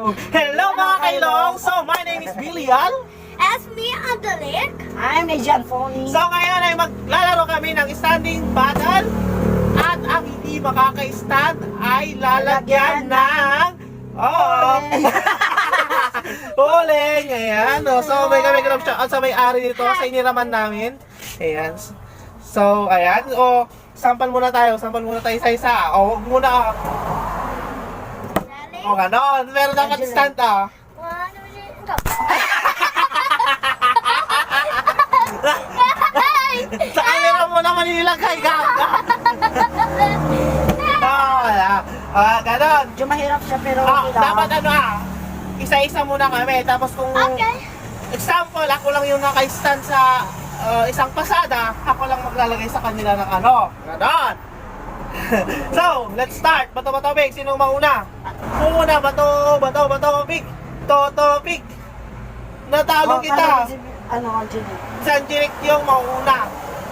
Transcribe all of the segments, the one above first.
Hello mga kailong! So, my name is Billian. As me, Angelic. I'm Asian Phony. So, ngayon ay maglalaro kami ng standing battle. At ang hindi makaka-stand ay lalagyan ng... Oh! Uling! Ayan. So, may kami grab shot sa may-ari dito sa iniraman namin. Ayan. So, ayan. O, sample muna tayo. Sample muna tayo isa-isa. O, huwag muna. O, ganon. Meron dapat stand ah. Sa camera mo naman nilagay, gaga. Wala. Ganon. Medyo mahirap siya pero Dapat ano isa-isa muna kami. Tapos kung example, ako lang yung naka-stand sa isang pasada, ako lang maglalagay sa kanila ng ano. Ganon. So, let's start. Bato-bato, big. Sino mauna? Una, bato, big. Toto, big. Natalo kita. Ano, Angelic? Si Angelic yung mauna.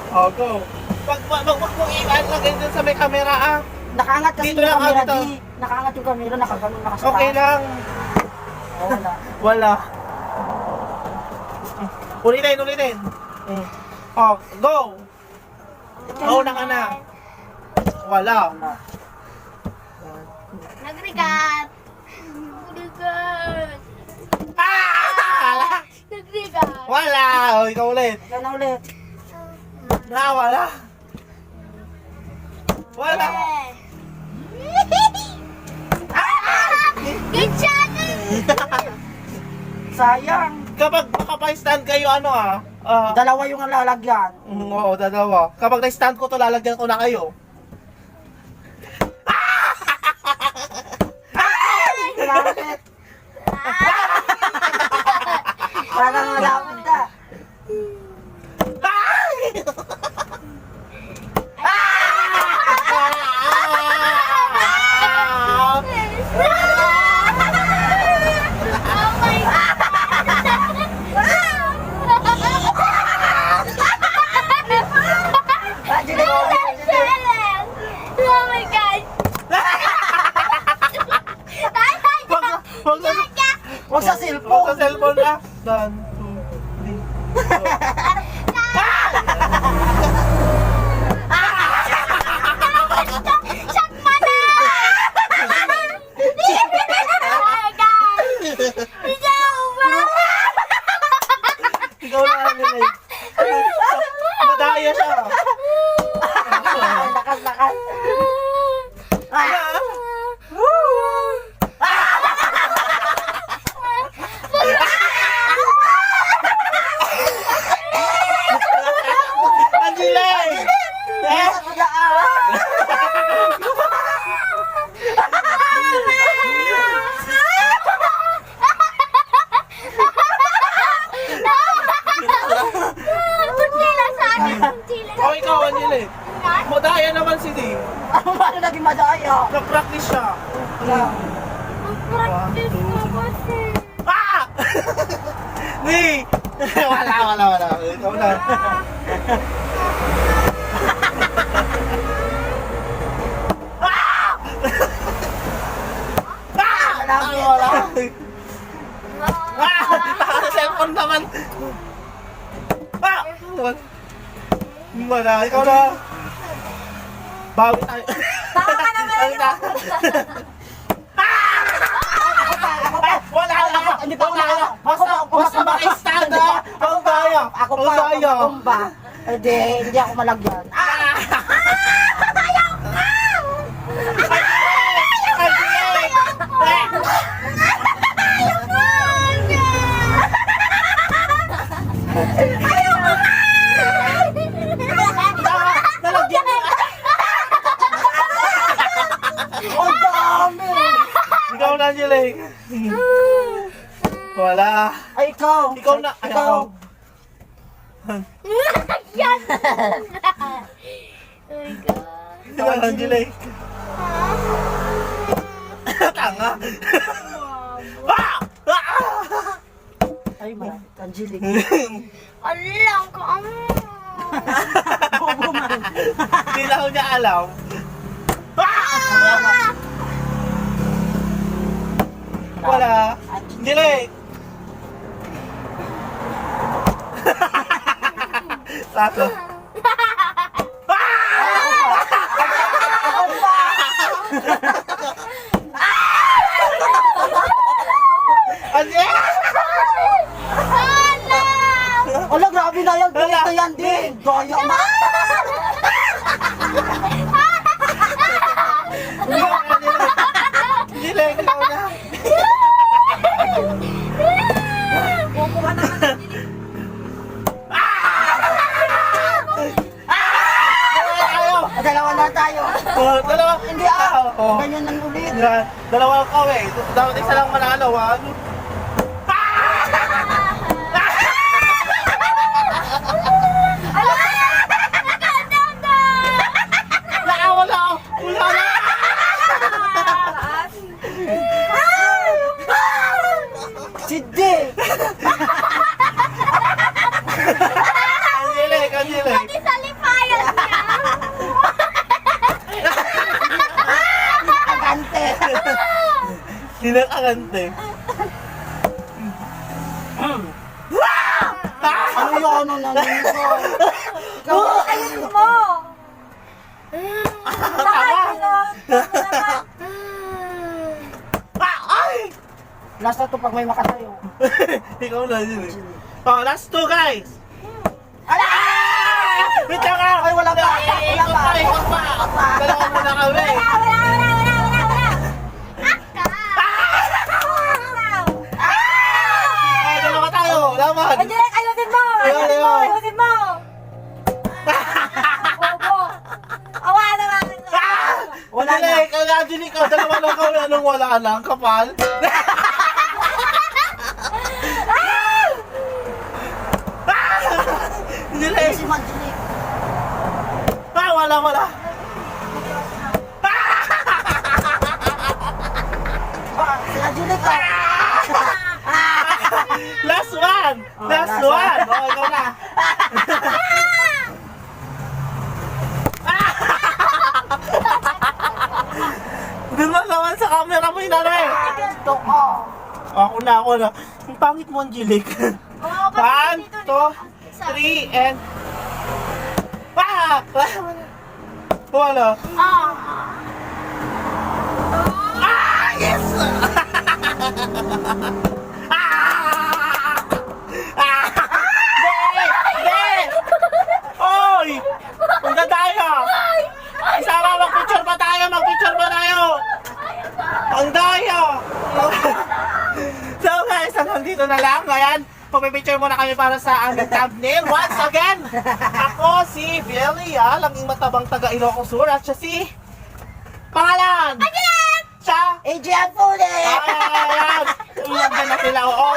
O, go. Wag mo i-lagay dun sa may camera Nakaangat kasi Dito yung lang, camera, dito. nakaangat yung camera, nakaganon, nakasapa. Okay lang. Oh, wala. Wala. Ulitin. Oh, go. Mauna ka na. Wala. Wala. Nagrigat. Ah! Nagrigat. Wala. O, ikaw ulit. Ikaw na ulit. Wala. Wala. Good shot. Sayang. Kapag makapag-stand kayo, Dalawa yung lalagyan. oo, dalawa. Kapag na-stand ko to, lalagyan ko na kayo. Malapit. Parang malapit na. Oh my God. Angelic, Oh my God. Wag sa Huwag sa cellphone. cellphone na. 1, 2, 3. Shot mo na! Oh my God. Ikaw na ang nilay. Madaya siya. Lakas. Angelic! Kutsila sa akin. Kutsila. O ikaw, Angelic. Madaya naman si Dave. Paano naging madaya? Nag-practice siya. Practice ko kasi. Ah! Ni! Wala. Ikaw na. Wala. Sa cellphone naman. Wala. Ikaw na. Bawi tayo. Wala. Hindi pa Wala. ako. Basta maka-stand Ang daya. Ako Ang pa, daya. ako ba? Hindi ako malagyan. Ang dami! Ikaw na, Angelic. Wala. Ay, ikaw! Ikaw na. Ay, ako. Yan. Oh my God. Ikaw na, Angelic. Tanga. Ah! Ay, malapit. Angelic. Alam ko. Bobo man. Hindi lang niya alam. Ah! Wala. Angelic! Tatlo. Angelic! Ala, grabe na yan. Galit na yan din. Gaya na. Angelic, ikaw na. Dalawa na tayo. Dalawa. Hindi ah. Oh. Ganyan lang ulit. Yan. Dalawa ka eh. Dapat isa lang manalo. Ano? Wala. Wala na. Si Dick. Angelic. Pati sa lipayan niya. Agante. Sinakagante. Ano yung ano na nito? Ikaw Ayun mo. Ay! Last na to pag may makatayo. Ikaw na yun eh. Oh, last two guys. Ala! Wait lang ah! Ay, wala pa. Ikot pa, ikot pa. Dalawa muna kami. Ay, dalawa tayo. Laman. Angelic, ayusin mo! Ayusin mo! Bobo! Awa naman! Wala na. Angelic, Angelic, dalawa lang kami. Anong wala lang? Kapal? Angelic! Si Manjilik. Wala. Si Anjilik ka. Last one! Last last one! Oh, ikaw na. Doon mo naman sa camera mo inanay. Ito ko. Ako na. Ang pangit mo, Angelic. 1, 2, 3, and... Wala. Yes! Oy! Ang dadaya! Isama, mag-picture pa tayo! Ang daya! So guys, hanggang dito na lang. Ngayon, pagpipicture muna kami para sa aming thumbnail. Once again, ako si Belia, laging matabang taga Ilocos Sur, at siya si... Pangalan! Siya! AJ Alfone! Ayan! Iyan na sila. Oo,